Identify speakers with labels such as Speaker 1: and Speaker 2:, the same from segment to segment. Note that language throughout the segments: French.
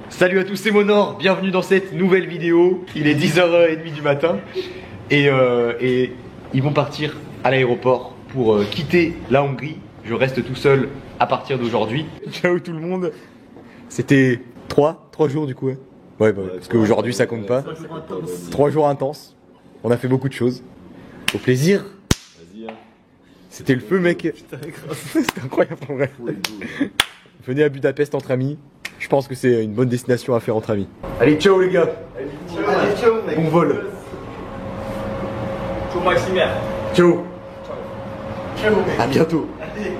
Speaker 1: Salut à tous, c'est Monor, bienvenue dans cette nouvelle vidéo. Il est 10h30 du matin et ils vont partir à l'aéroport pour quitter la Hongrie. Je reste tout seul à partir d'aujourd'hui. Ciao tout le monde. C'était 3 jours du coup. Ouais, parce qu'aujourd'hui ça compte pas. 3 jours intenses. On a fait beaucoup de choses. Au plaisir. C'était le feu mec. C'était incroyable en vrai. Venez à Budapest entre amis. Je pense que c'est une bonne destination à faire entre amis. Allez, ciao les gars.
Speaker 2: Allez, ciao mec.
Speaker 1: Bon vol.
Speaker 2: Ciao Maximien.
Speaker 1: Ciao.
Speaker 2: Ciao mec.
Speaker 1: À bientôt.
Speaker 2: Allez.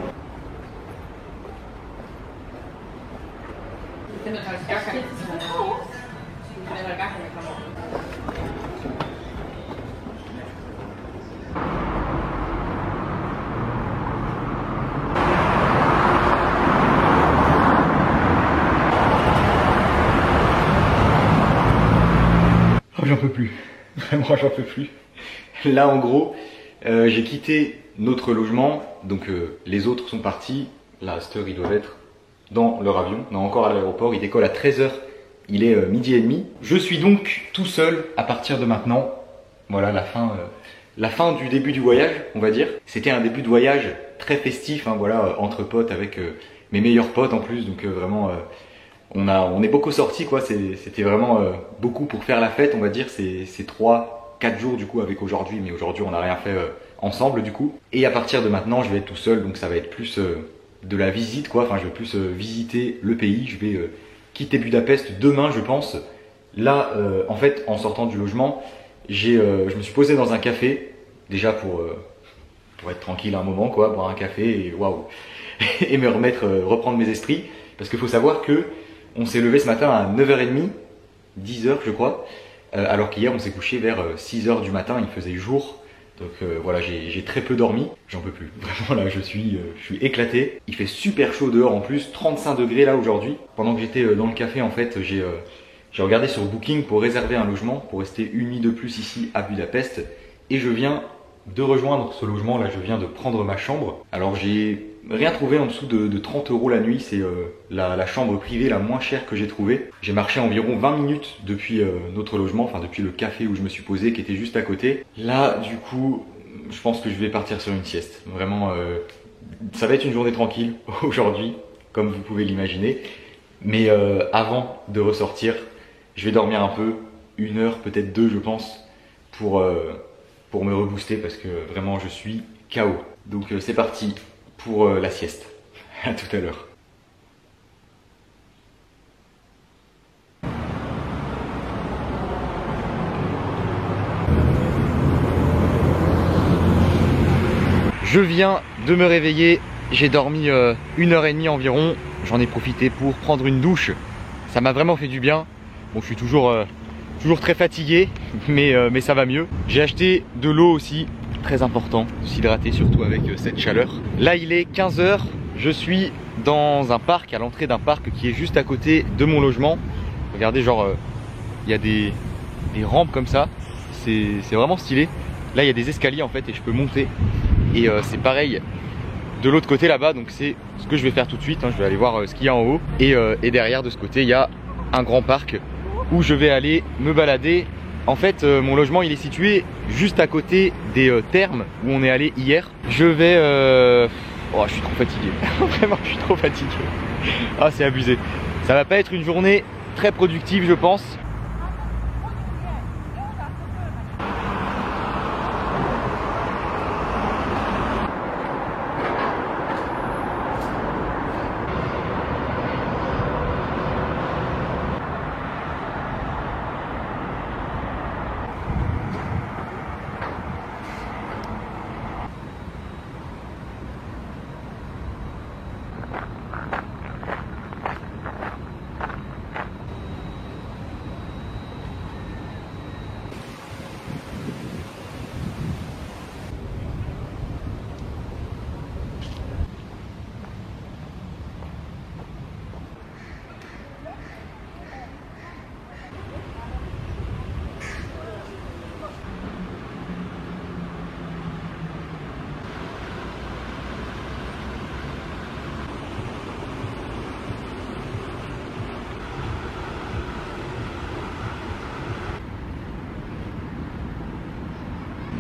Speaker 1: Oh, j'en peux plus. Vraiment, j'en peux plus. Là, en gros, j'ai quitté notre logement. Donc, les autres sont partis. Là, à cette heure, ils doivent être dans leur avion. On est encore à l'aéroport. Il décolle à 13h. Il est 12h30. Je suis donc tout seul à partir de maintenant. Voilà la fin du début du voyage, on va dire. C'était un début de voyage très festif, hein, voilà, entre potes, avec mes meilleurs potes en plus. Donc, vraiment... on est beaucoup sortis quoi, c'était vraiment beaucoup pour faire la fête on va dire, c'est 3-4 jours du coup avec aujourd'hui, mais aujourd'hui on n'a rien fait ensemble du coup. Et à partir de maintenant je vais être tout seul, donc ça va être plus de la visite quoi, enfin je vais plus visiter le pays, je vais quitter Budapest demain je pense. Là en fait en sortant du logement, je me suis posé dans un café, déjà pour être tranquille un moment quoi, boire un café et waouh et me reprendre mes esprits, parce qu'il faut savoir que on s'est levé ce matin à 9h30, 10h je crois, alors qu'hier on s'est couché vers 6h du matin, il faisait jour. Donc voilà, j'ai très peu dormi, j'en peux plus. Vraiment là, je suis éclaté. Il fait super chaud dehors en plus, 35 degrés là aujourd'hui. Pendant que j'étais dans le café en fait, j'ai regardé sur Booking pour réserver un logement, pour rester une nuit de plus ici à Budapest. Et je viens de rejoindre ce logement, là je viens de prendre ma chambre. Alors j'ai rien trouvé en dessous de 30 € la nuit, c'est la chambre privée la moins chère que j'ai trouvée. J'ai marché environ 20 minutes depuis notre logement, enfin depuis le café où je me suis posé qui était juste à côté. Là du coup, je pense que je vais partir sur une sieste. Vraiment, ça va être une journée tranquille aujourd'hui, comme vous pouvez l'imaginer. Mais avant de ressortir, je vais dormir un peu, 1 heure, peut-être 2 je pense, pour me rebooster parce que vraiment je suis KO. Donc c'est parti pour la sieste. À tout à l'heure. Je viens de me réveiller, j'ai dormi 1h30 environ, j'en ai profité pour prendre une douche. Ça m'a vraiment fait du bien. Bon, je suis toujours très fatigué, mais ça va mieux. J'ai acheté de l'eau aussi, très important, de s'hydrater surtout avec cette chaleur. Là il est 15h, je suis dans un parc, à l'entrée d'un parc qui est juste à côté de mon logement. Regardez, genre il y a des rampes comme ça, c'est vraiment stylé. Là il y a des escaliers en fait et je peux monter. Et c'est pareil de l'autre côté là-bas, donc c'est ce que je vais faire tout de suite, hein. Je vais aller voir ce qu'il y a en haut. Et derrière de ce côté il y a un grand parc où je vais aller me balader. En fait, mon logement il est situé juste à côté des thermes où on est allé hier. Je vais... Oh, je suis trop fatigué. Vraiment, je suis trop fatigué. Ah, c'est abusé. Ça va pas être une journée très productive, je pense.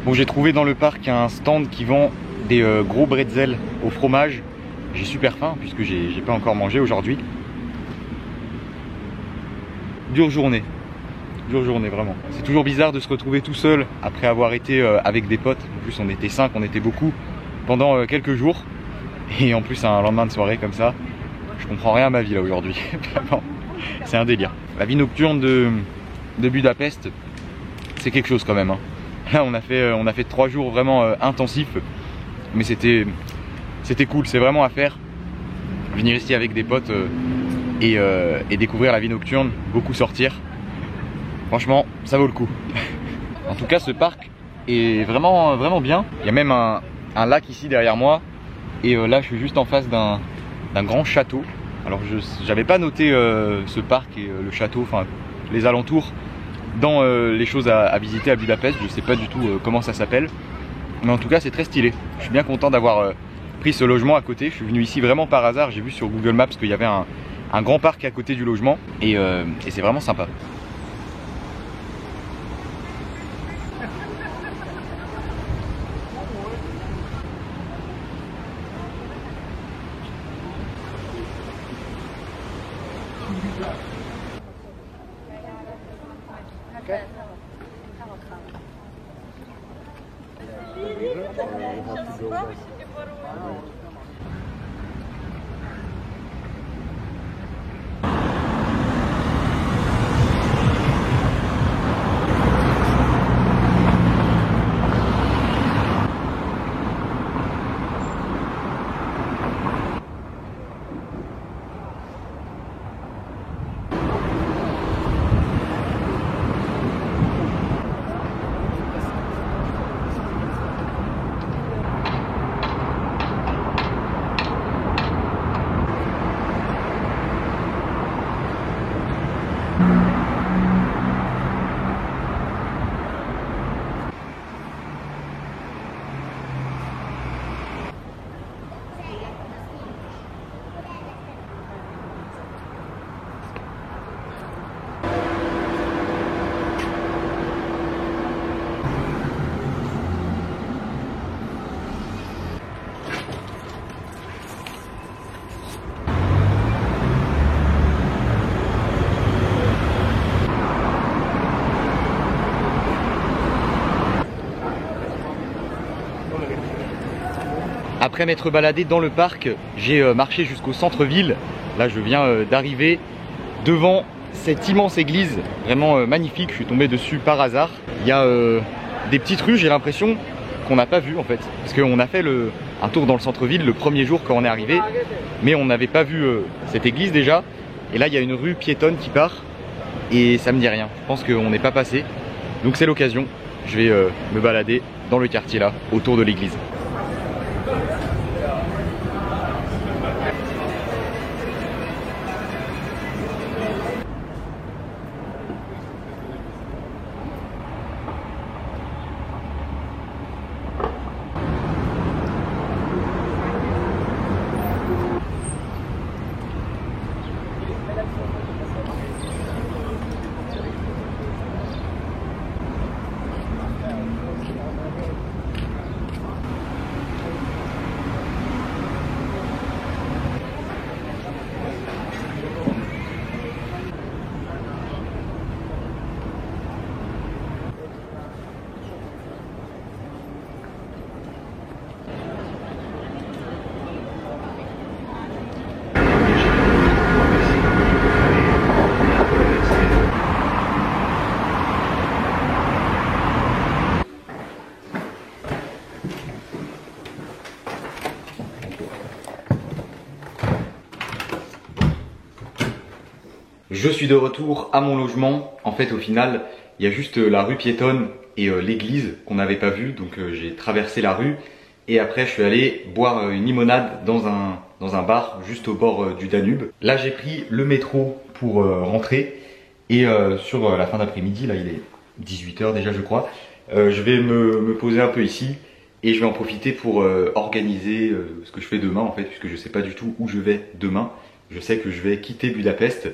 Speaker 1: Bon, j'ai trouvé dans le parc un stand qui vend des gros bretzels au fromage. J'ai super faim puisque j'ai pas encore mangé aujourd'hui. Dure journée vraiment. C'est toujours bizarre de se retrouver tout seul après avoir été avec des potes. En plus on était 5, on était beaucoup pendant quelques jours. Et en plus un lendemain de soirée comme ça. Je comprends rien à ma vie là aujourd'hui. C'est un délire. La vie nocturne de Budapest, c'est quelque chose quand même, hein. Là on a fait 3 jours vraiment intensifs. Mais c'était cool, c'est vraiment à faire. Venir ici avec des potes et découvrir la vie nocturne, beaucoup sortir. Franchement, ça vaut le coup. En tout cas, ce parc est vraiment bien. Il y a même un lac ici derrière moi. Et là, je suis juste en face d'un grand château. Alors, je n'avais pas noté ce parc et le château, enfin les alentours, dans les choses à visiter à Budapest. Je ne sais pas du tout comment ça s'appelle. Mais en tout cas, c'est très stylé. Je suis bien content d'avoir pris ce logement à côté. Je suis venu ici vraiment par hasard. J'ai vu sur Google Maps qu'il y avait un grand parc à côté du logement. Et c'est vraiment sympa. Après m'être baladé dans le parc, j'ai marché jusqu'au centre-ville. Là, je viens d'arriver devant cette immense église, vraiment magnifique. Je suis tombé dessus par hasard. Il y a des petites rues, j'ai l'impression qu'on n'a pas vues en fait. Parce qu'on a fait un tour dans le centre-ville le premier jour quand on est arrivé. Mais on n'avait pas vu cette église déjà. Et là, il y a une rue piétonne qui part. Et ça me dit rien. Je pense qu'on n'est pas passé. Donc c'est l'occasion. Je vais me balader dans le quartier là, autour de l'église. Je suis de retour à mon logement. En fait, au final, il y a juste la rue piétonne et l'église qu'on n'avait pas vue. Donc j'ai traversé la rue et après je suis allé boire une limonade dans un bar juste au bord du Danube. Là j'ai pris le métro pour rentrer et sur la fin d'après-midi, là il est 18 h déjà je crois, je vais me poser un peu ici et je vais en profiter pour organiser ce que je fais demain en fait, puisque je sais pas du tout où je vais demain. Je sais que je vais quitter Budapest.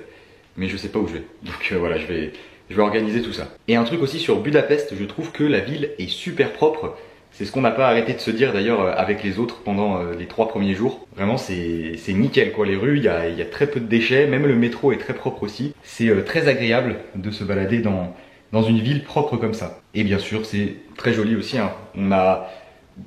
Speaker 1: mais je sais pas où je vais. Donc voilà, je vais organiser tout ça. Et un truc aussi sur Budapest, je trouve que la ville est super propre. C'est ce qu'on n'a pas arrêté de se dire d'ailleurs avec les autres pendant les 3 premiers jours. Vraiment c'est nickel quoi, les rues, il y a très peu de déchets, même le métro est très propre aussi. C'est très agréable de se balader dans une ville propre comme ça. Et bien sûr c'est très joli aussi, hein. On a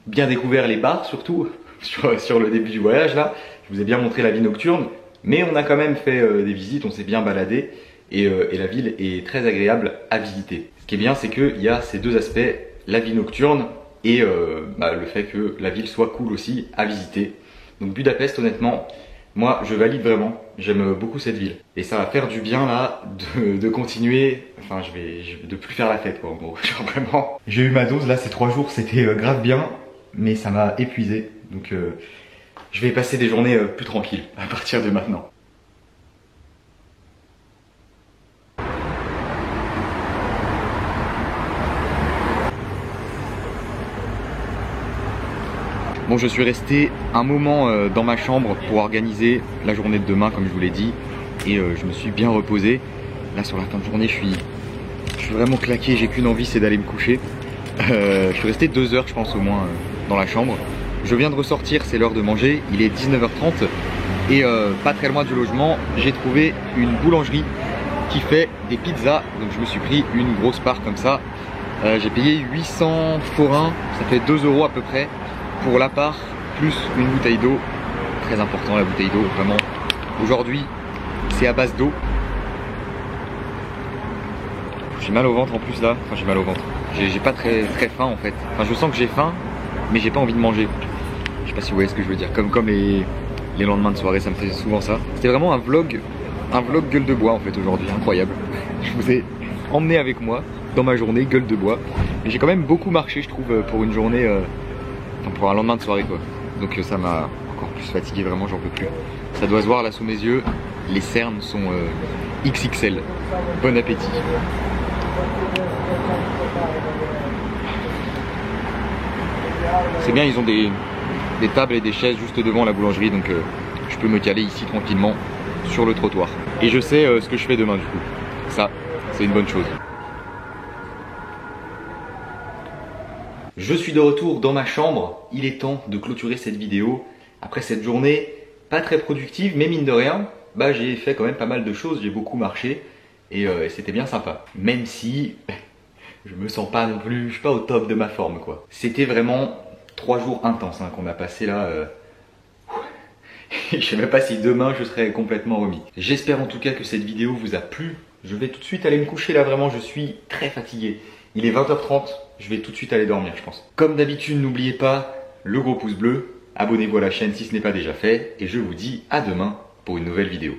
Speaker 1: bien découvert les bars surtout sur le début du voyage là. Je vous ai bien montré la vie nocturne, mais on a quand même fait des visites, on s'est bien baladé et la ville est très agréable à visiter. Ce qui est bien c'est qu'il y a ces deux aspects, la vie nocturne et le fait que la ville soit cool aussi à visiter. Donc Budapest honnêtement, moi je valide vraiment, j'aime beaucoup cette ville. Et ça va faire du bien là de continuer, enfin je vais de plus faire la fête quoi en gros. Genre vraiment, j'ai eu ma dose là ces 3 jours, c'était grave bien, mais ça m'a épuisé. Donc je vais passer des journées plus tranquilles à partir de maintenant. Bon, je suis resté un moment dans ma chambre pour organiser la journée de demain, comme je vous l'ai dit, et je me suis bien reposé. Là, sur la fin de journée, je suis vraiment claqué. J'ai qu'une envie, c'est d'aller me coucher. Je suis resté 2 heures, je pense au moins, dans la chambre. Je viens de ressortir, c'est l'heure de manger. Il est 19h30 et pas très loin du logement, j'ai trouvé une boulangerie qui fait des pizzas. Donc, je me suis pris une grosse part comme ça. J'ai payé 800 forains, ça fait 2 € à peu près. Pour la part, plus une bouteille d'eau. Très important la bouteille d'eau, vraiment. Aujourd'hui, c'est à base d'eau. J'ai mal au ventre en plus là. Enfin, j'ai mal au ventre. J'ai pas très faim en fait. Enfin, je sens que j'ai faim, mais j'ai pas envie de manger. Je sais pas si vous voyez ce que je veux dire. Comme les lendemains de soirée, ça me fait souvent ça. C'était vraiment un vlog gueule de bois en fait aujourd'hui. Incroyable. Je vous ai emmené avec moi dans ma journée gueule de bois. Mais j'ai quand même beaucoup marché, je trouve, pour une journée. Pour un lendemain de soirée quoi. Donc ça m'a encore plus fatigué, vraiment j'en peux plus. Ça doit se voir là sous mes yeux, les cernes sont XXL. Bon appétit. C'est bien, ils ont des tables et des chaises juste devant la boulangerie, donc je peux me caler ici tranquillement sur le trottoir. Et je sais ce que je fais demain du coup. Ça, c'est une bonne chose. Je suis de retour dans ma chambre, il est temps de clôturer cette vidéo. Après cette journée pas très productive, mais mine de rien, j'ai fait quand même pas mal de choses, j'ai beaucoup marché et c'était bien sympa. Même si je me sens pas non plus, je suis pas au top de ma forme quoi. C'était vraiment 3 jours intenses qu'on a passé là. Je sais même pas si demain je serai complètement remis. J'espère en tout cas que cette vidéo vous a plu. Je vais tout de suite aller me coucher là, vraiment je suis très fatigué. Il est 20h30, je vais tout de suite aller dormir je pense. Comme d'habitude, n'oubliez pas le gros pouce bleu, abonnez-vous à la chaîne si ce n'est pas déjà fait, et je vous dis à demain pour une nouvelle vidéo.